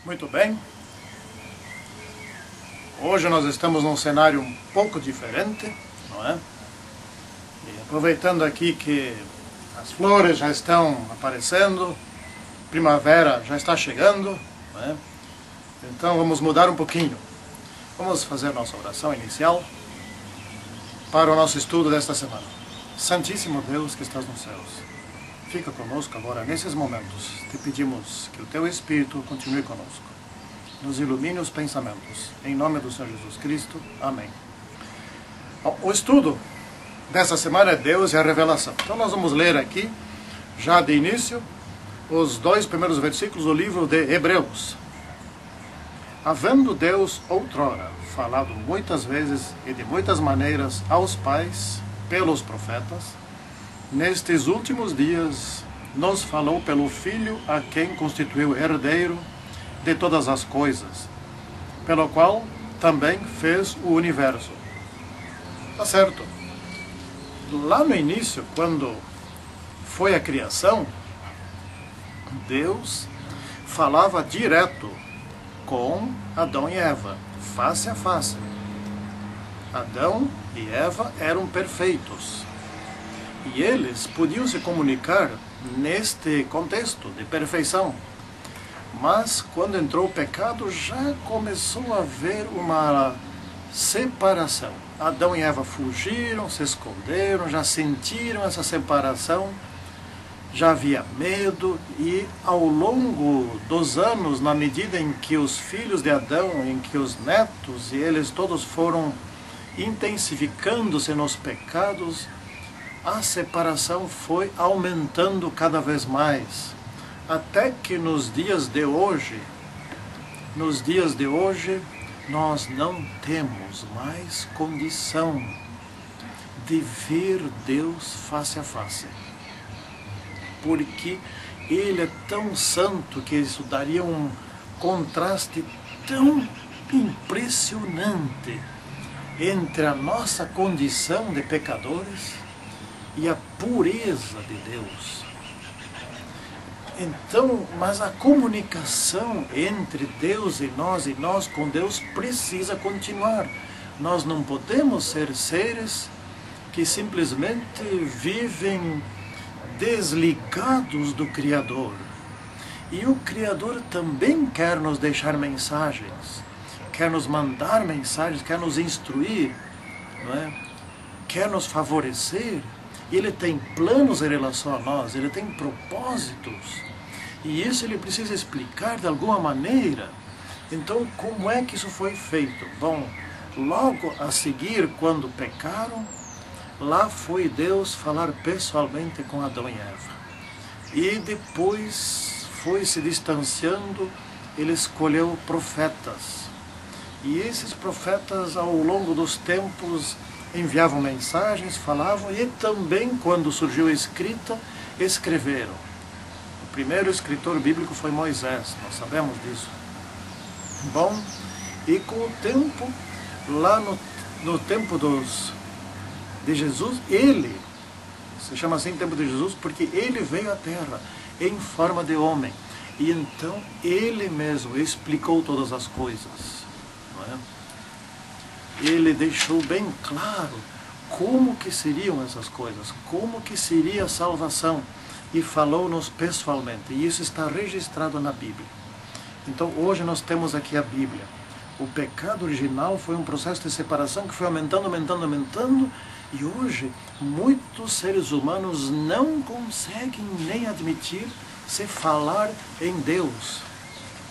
Muito bem. Hoje nós estamos num cenário um pouco diferente, não é? E aproveitando aqui que as flores já estão aparecendo, primavera já está chegando, não é? Então vamos mudar um pouquinho. Vamos fazer nossa oração inicial para o nosso estudo desta semana. Santíssimo Deus que estás nos céus, fica conosco agora nesses momentos. Te pedimos que o Teu Espírito continue conosco, nos ilumine os pensamentos. Em nome do Senhor Jesus Cristo. Amém. O estudo dessa semana é Deus e a revelação. Então nós vamos ler aqui, já de início, os 2 primeiros versículos do livro de Hebreus. Havendo Deus outrora falado muitas vezes e de muitas maneiras aos pais pelos profetas, nestes últimos dias nos falou pelo Filho, a quem constituiu herdeiro de todas as coisas, pelo qual também fez o universo. Tá certo. Lá no início, quando foi a criação, Deus falava direto com Adão e Eva, face a face. Adão e Eva eram perfeitos e eles podiam se comunicar neste contexto de perfeição. Mas quando entrou o pecado, já começou a haver uma separação. Adão e Eva fugiram, se esconderam, já sentiram essa separação, já havia medo, e ao longo dos anos, na medida em que os filhos de Adão, em que os netos, e eles todos foram intensificando-se nos pecados, a separação foi aumentando cada vez mais, até que nos dias de hoje, nós não temos mais condição de ver Deus face a face, porque Ele é tão santo que isso daria um contraste tão impressionante entre a nossa condição de pecadores e a pureza de Deus. Então, mas a comunicação entre Deus e nós com Deus precisa continuar. Nós não podemos ser seres que simplesmente vivem desligados do Criador. E o Criador também quer nos deixar mensagens, quer nos mandar mensagens, quer nos instruir, não é? Quer nos favorecer. Ele tem planos em relação a nós, Ele tem propósitos. E isso Ele precisa explicar de alguma maneira. Então, como é que isso foi feito? Bom, logo a seguir, quando pecaram, lá foi Deus falar pessoalmente com Adão e Eva. E depois foi se distanciando, Ele escolheu profetas. E esses profetas, ao longo dos tempos, enviavam mensagens, falavam, e também, quando surgiu a escrita, escreveram. O primeiro escritor bíblico foi Moisés, nós sabemos disso. Bom, e com o tempo, lá no tempo de Jesus, ele, se chama assim tempo de Jesus, porque ele veio à terra em forma de homem. E então, ele mesmo explicou todas as coisas, não é? Ele deixou bem claro como que seriam essas coisas, como que seria a salvação, e falou-nos pessoalmente, e isso está registrado na Bíblia. Então hoje nós temos aqui a Bíblia. O pecado original foi um processo de separação que foi aumentando, e hoje muitos seres humanos não conseguem nem admitir se falar em Deus.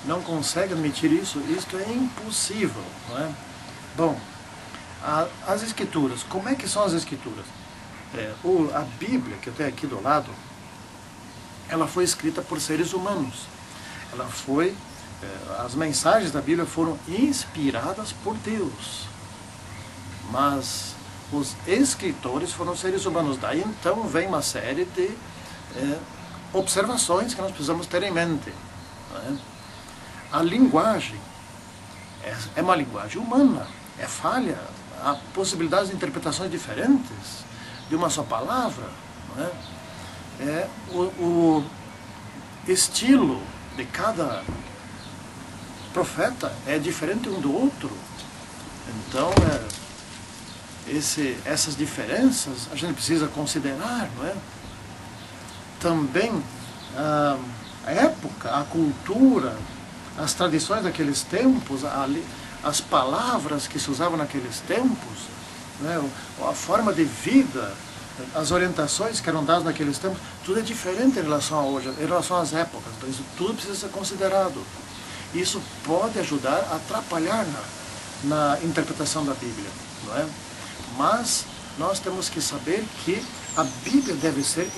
Não conseguem admitir isso, isto é impossível, não é? Bom, as Escrituras, como é que são as Escrituras? A Bíblia, que eu tenho aqui do lado, ela foi escrita por seres humanos. As mensagens da Bíblia foram inspiradas por Deus. Mas os escritores foram seres humanos. Daí então vem uma série de observações que nós precisamos ter em mente, não é? A linguagem é uma linguagem humana, é falha. Há possibilidades de interpretações diferentes de uma só palavra, não é? O estilo de cada profeta é diferente um do outro. Então, essas diferenças a gente precisa considerar, não é? Também a época, a cultura, as tradições daqueles tempos, as palavras que se usavam naqueles tempos, né? A forma de vida, as orientações que eram dadas naqueles tempos, tudo é diferente em relação a hoje, em relação às épocas. Então isso tudo precisa ser considerado. Isso pode ajudar a atrapalhar na interpretação da Bíblia, não é? Mas nós temos que saber que a Bíblia deve ser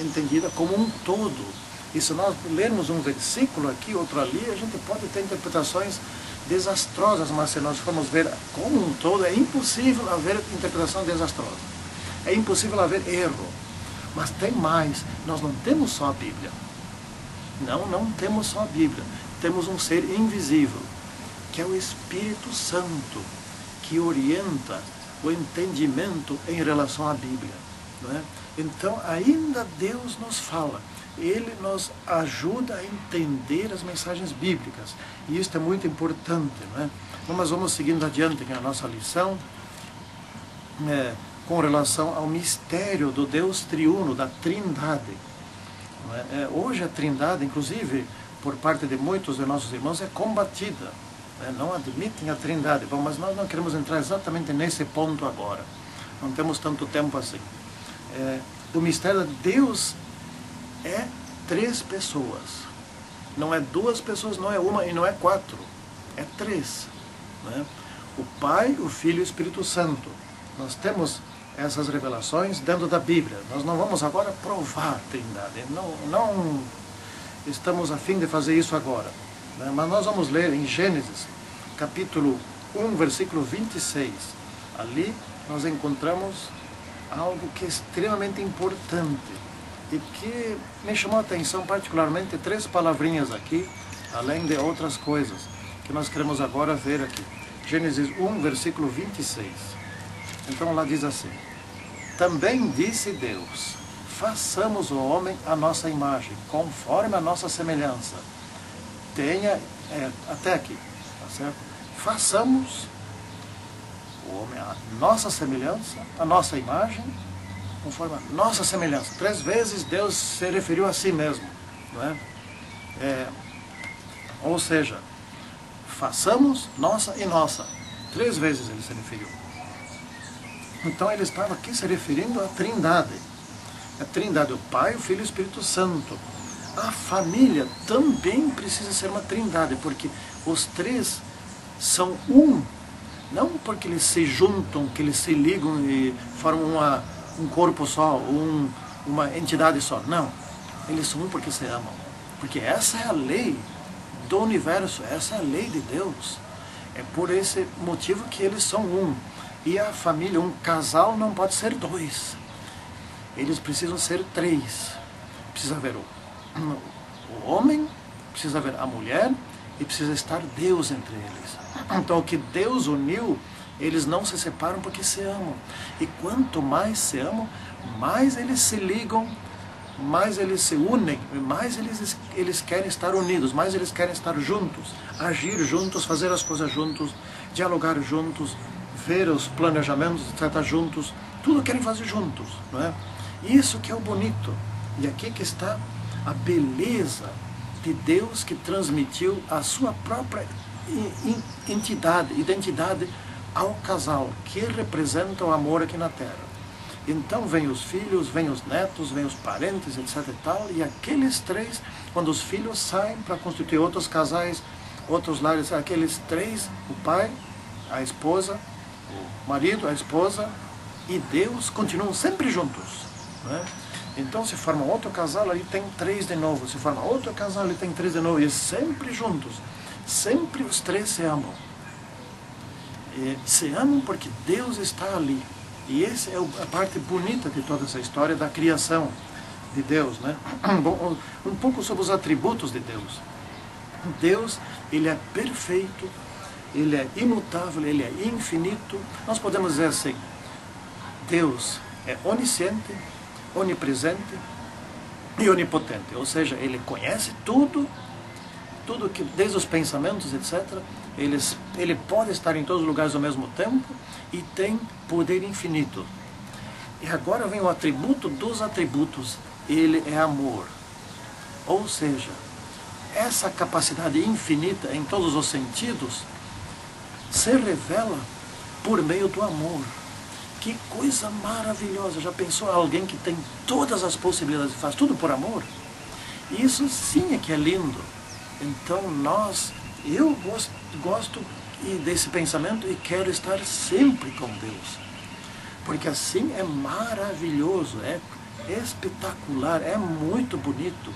entendida como um todo. E se nós lermos um versículo aqui, outro ali, a gente pode ter interpretações desastrosas, mas se nós formos ver como um todo, é impossível haver interpretação desastrosa. É impossível haver erro. Mas tem mais, nós não temos só a Bíblia. Não temos só a Bíblia. Temos um ser invisível, que é o Espírito Santo, que orienta o entendimento em relação à Bíblia, não é? Então, ainda Deus nos fala, Ele nos ajuda a entender as mensagens bíblicas, e isso é muito importante, não é? Então, nós vamos seguindo adiante na nossa lição, com relação ao mistério do Deus triuno, da Trindade. Não é? Hoje a Trindade, inclusive, por parte de muitos de nossos irmãos, é combatida. Não admitem a Trindade. Bom, mas nós não queremos entrar exatamente nesse ponto agora. Não temos tanto tempo assim. O mistério de Deus é 3 pessoas. Não é 2 pessoas, não é uma e não é 4. É 3. Né? O Pai, o Filho e o Espírito Santo. Nós temos essas revelações dentro da Bíblia. Nós não vamos agora provar a Trindade. Não estamos a fim de fazer isso agora. Mas nós vamos ler em Gênesis, capítulo 1, versículo 26. Ali nós encontramos algo que é extremamente importante e que me chamou a atenção particularmente 3 palavrinhas aqui, além de outras coisas, que nós queremos agora ver aqui. Gênesis 1, versículo 26. Então lá diz assim: Também disse Deus, façamos o homem à nossa imagem, conforme a nossa semelhança. Tenha, até aqui, tá certo? Façamos o homem à nossa semelhança, a nossa imagem, conforme a nossa semelhança. 3 vezes Deus se referiu a si mesmo, não é? Ou seja, façamos nossa e nossa. 3 vezes ele se referiu. Então ele estava aqui se referindo à Trindade. A Trindade, o Pai, o Filho e o Espírito Santo. A família também precisa ser uma trindade, porque os 3 são um, não porque eles se juntam, que eles se ligam e formam um corpo só, uma entidade só. Não, eles são um porque se amam. Porque essa é a lei do universo, essa é a lei de Deus. É por esse motivo que eles são um. E a família, um casal não pode ser 2. Eles precisam ser 3. Precisa haver o homem, precisa haver a mulher e precisa estar Deus entre eles. Então o que Deus uniu, eles não se separam porque se amam. E quanto mais se amam, mais eles se ligam, mais eles se unem, mais eles querem estar unidos, mais eles querem estar juntos, agir juntos, fazer as coisas juntos, dialogar juntos, ver os planejamentos, tratar juntos, tudo querem fazer juntos, não é? Isso que é o bonito. E aqui que está a beleza de Deus, que transmitiu a sua própria identidade ao casal, que representa o amor aqui na Terra. Então vem os filhos, vem os netos, vem os parentes, etc e tal, e aqueles 3, quando os filhos saem para constituir outros casais, outros lares, aqueles 3, o pai, a esposa, o marido, a esposa e Deus continuam sempre juntos, né? Então se forma outro casal, ali tem 3 de novo, se forma outro casal, ali tem 3 de novo, e sempre juntos, sempre os 3 se amam. E se amam porque Deus está ali. E essa é a parte bonita de toda essa história da criação de Deus, né? Bom, um pouco sobre os atributos de Deus. Deus, Ele é perfeito, Ele é imutável, Ele é infinito. Nós podemos dizer assim, Deus é onisciente, onipresente e onipotente. Ou seja, Ele conhece tudo tudo que, desde os pensamentos, etc. Ele pode estar em todos os lugares ao mesmo tempo e tem poder infinito. E agora vem o atributo dos atributos, ele é amor. Ou seja, essa capacidade infinita em todos os sentidos se revela por meio do amor. Que coisa maravilhosa! Já pensou alguém que tem todas as possibilidades e faz tudo por amor? Isso sim é que é lindo. Então eu gosto desse pensamento e quero estar sempre com Deus. Porque assim é maravilhoso, é espetacular, é muito bonito.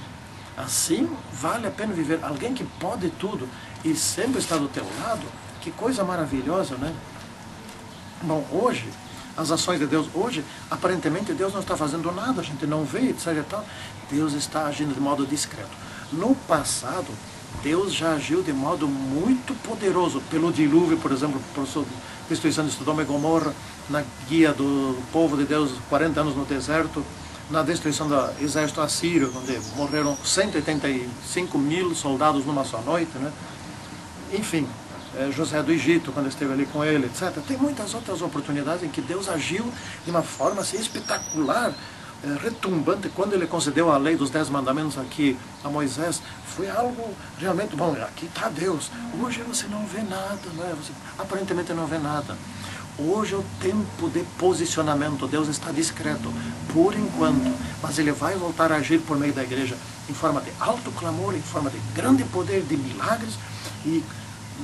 Assim vale a pena viver. Alguém que pode tudo e sempre está do teu lado, que coisa maravilhosa, né? Bom, hoje, as ações de Deus, hoje, aparentemente Deus não está fazendo nada, a gente não vê, etc. Deus está agindo de modo discreto. No passado, Deus já agiu de modo muito poderoso, pelo dilúvio, por exemplo, por destruição de Sodoma e Gomorra, na guia do povo de Deus 40 anos no deserto, na destruição do exército assírio, onde morreram 185 mil soldados numa só noite, né? Enfim, José do Egito, quando esteve ali com ele, etc. Tem muitas outras oportunidades em que Deus agiu de uma forma assim, espetacular, retumbante. Quando ele concedeu a lei dos 10 mandamentos aqui a Moisés, foi algo realmente bom. Aqui está Deus. Hoje você não vê nada, né? Você aparentemente não vê nada. Hoje é o tempo de posicionamento. Deus está discreto, por enquanto, mas ele vai voltar a agir por meio da igreja em forma de alto clamor, em forma de grande poder, de milagres, e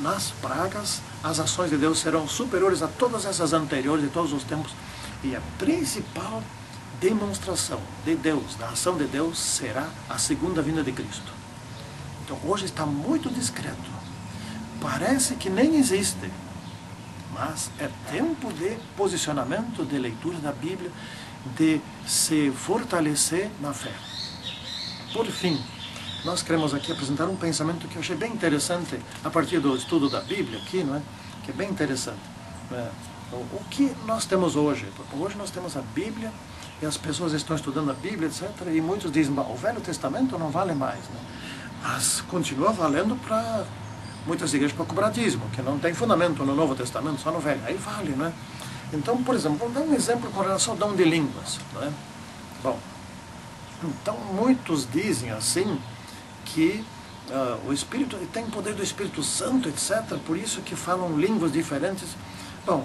nas pragas as ações de Deus serão superiores a todas essas anteriores de todos os tempos, e a principal demonstração de Deus, da ação de Deus, será a segunda vinda de Cristo. Então hoje está muito discreto, parece que nem existe, mas é tempo de posicionamento, de leitura da Bíblia, de se fortalecer na fé. Por fim, nós queremos aqui apresentar um pensamento que eu achei bem interessante a partir do estudo da Bíblia aqui, não é? Que é bem interessante. O que nós temos hoje? Hoje nós temos a Bíblia e as pessoas estão estudando a Bíblia, etc. E muitos dizem, o Velho Testamento não vale mais, né? Mas continua valendo para muitas igrejas para cobrar dízimo, que não tem fundamento no Novo Testamento, só no Velho. Aí vale, né? Então, por exemplo, vamos dar um exemplo com relação ao dom de línguas, não é? Bom, então muitos dizem assim que o Espírito tem poder do Espírito Santo, etc. Por isso que falam línguas diferentes. Bom,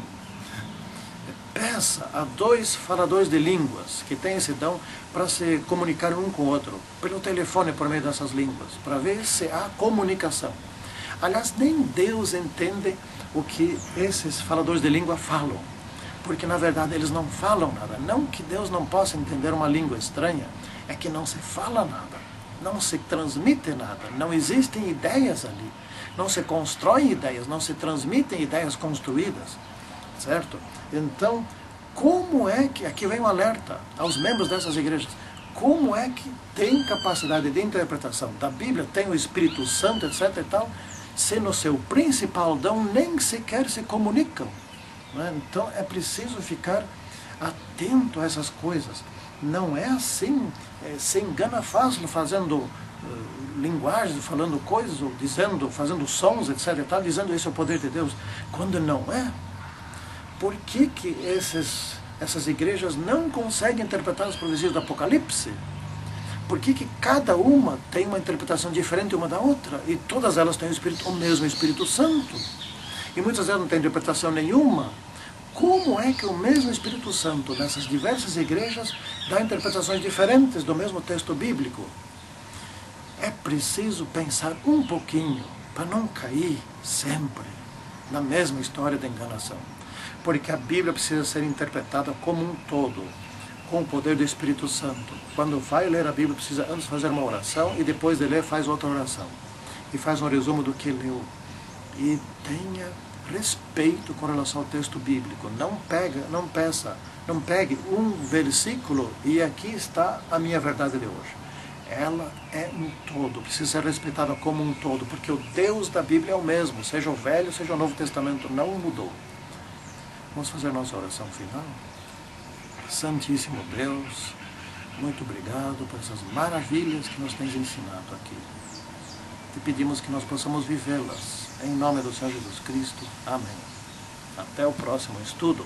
peça a 2 faladores de línguas que têm esse dom para se comunicar um com o outro, pelo telefone, por meio dessas línguas, para ver se há comunicação. Aliás, nem Deus entende o que esses faladores de língua falam, porque na verdade eles não falam nada. Não que Deus não possa entender uma língua estranha, é que não se fala nada, não se transmite nada, não existem ideias ali, não se constroem ideias, não se transmitem ideias construídas, certo? Então, como é que, aqui vem um alerta aos membros dessas igrejas, como é que tem capacidade de interpretação da Bíblia, tem o Espírito Santo, etc. e tal, se no seu principal dom nem sequer se comunicam, né? Então é preciso ficar atento a essas coisas. Não é assim, se engana fácil fazendo linguagens, falando coisas, ou dizendo, fazendo sons, etc. e tal, dizendo isso é o poder de Deus, quando não é. Por que que essas igrejas não conseguem interpretar as profecias do Apocalipse? Por que que cada uma tem uma interpretação diferente uma da outra? E todas elas têm o mesmo Espírito Santo. E muitas delas não têm interpretação nenhuma. Como é que o mesmo Espírito Santo, nessas diversas igrejas, dá interpretações diferentes do mesmo texto bíblico? É preciso pensar um pouquinho para não cair sempre na mesma história de enganação. Porque a Bíblia precisa ser interpretada como um todo, com o poder do Espírito Santo. Quando vai ler a Bíblia, precisa antes fazer uma oração e depois de ler faz outra oração. E faz um resumo do que leu. E tenha respeito com relação ao texto bíblico. Não pegue um versículo e aqui está a minha verdade de hoje. Ela é um todo, precisa ser respeitada como um todo, porque o Deus da Bíblia é o mesmo, seja o Velho, seja o Novo Testamento, não mudou. Vamos fazer nossa oração final? Santíssimo Deus, muito obrigado por essas maravilhas que nos tens ensinado aqui. e pedimos que nós possamos vivê-las. Em nome do Senhor Jesus Cristo. Amém. Até o próximo estudo.